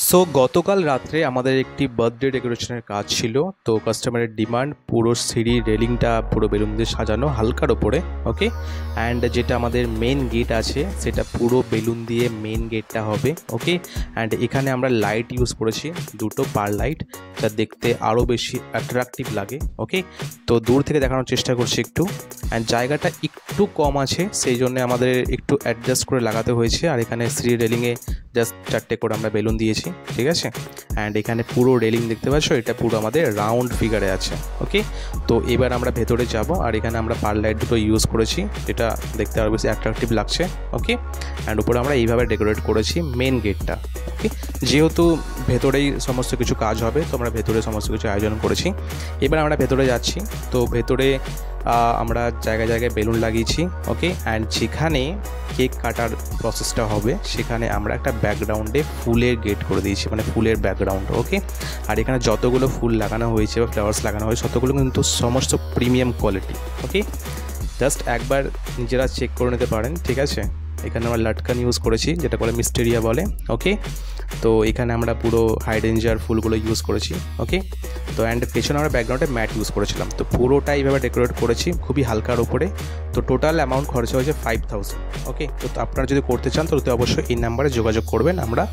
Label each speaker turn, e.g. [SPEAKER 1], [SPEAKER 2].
[SPEAKER 1] So গতকাল রাত্রে আমাদের একটি বার্থডে ডেকোরেশনের কাজ ছিল। তো কাস্টমারের ডিমান্ড পুরো সিঁড়ি রেলিংটা পুরো বেলুন দিয়ে সাজানো হালকার ওপরে, ওকে। অ্যান্ড যেটা আমাদের মেন গেট আছে সেটা পুরো বেলুন দিয়ে মেন গেটটা হবে, ওকে। অ্যান্ড এখানে আমরা লাইট ইউজ করেছি, দুটো পার লাইট, যা দেখতে আরও বেশি অ্যাট্রাকটিভ লাগে, ওকে। তো দূর থেকে দেখানোর চেষ্টা করছি একটু। অ্যান্ড জায়গাটা একটু কম আছে, সেই জন্য আমাদের একটু অ্যাডজাস্ট করে লাগাতে হয়েছে। আর এখানে সিঁড়ি রেলিংয়ে জাস্ট 4টে করে আমরা বেলুন দিয়েছি, ঠিক আছে। অ্যান্ড এখানে পুরো রেলিং দেখতে পাচ্ছ, এটা পুরো আমাদের রাউন্ড ফিগারে আছে, ওকে। তো এবার আমরা ভেতরে যাব, আর এখানে আমরা পার লাইট দুটো ইউজ করেছি, যেটা দেখতে আরও বেশি অ্যাট্রাকটিভ লাগছে, ওকে। অ্যান্ড উপরে আমরা এইভাবে ডেকোরেট করেছি মেন গেটটা, ওকে। যেহেতু ভেতরেই সমস্ত কিছু কাজ হবে, তো আমরা ভেতরে সমস্ত কিছু আয়োজন করেছি। এবার আমরা ভেতরে যাচ্ছি। তো ভেতরে আমরা জায়গায় জায়গায় বেলুন লাগিয়েছি, ওকে। অ্যান্ড যেখানে কেক কাটার প্রসেসটা হবে সেখানে আমরা একটা ব্যাকগ্রাউন্ডে ফুলের গেট করে দিয়েছি, মানে ফুলের ব্যাকগ্রাউন্ড, ওকে। আর এখানে যতগুলো ফুল লাগানো হয়েছে বা ফ্লাওয়ার্স লাগানো হয়েছে ততগুলো কিন্তু সমস্ত প্রিমিয়াম কোয়ালিটি, ওকে। জাস্ট একবার নিজেরা চেক করে নিতে পারেন, ঠিক আছে। এখানে আমরা লাটকান ইউজ করেছি, যেটা বলে মিস্টেরিয়া বলে, ওকে। তো এখানে আমরা পুরো হাইডেঞ্জার ফুলগুলো ইউজ করেছি, ওকে। তো অ্যান্ড পেছনে আমরা ব্যাকগ্রাউন্ডে ম্যাট ইউজ করেছিলাম। তো পুরোটা এইভাবে ডেকোরেট করেছি খুবই হালকার ওপরে। তো টোটাল অ্যামাউন্ট খরচা হয়েছে 5000, ওকে। তো আপনারা যদি করতে চান তো অবশ্যই এই নাম্বারে যোগাযোগ করবেন। আমরা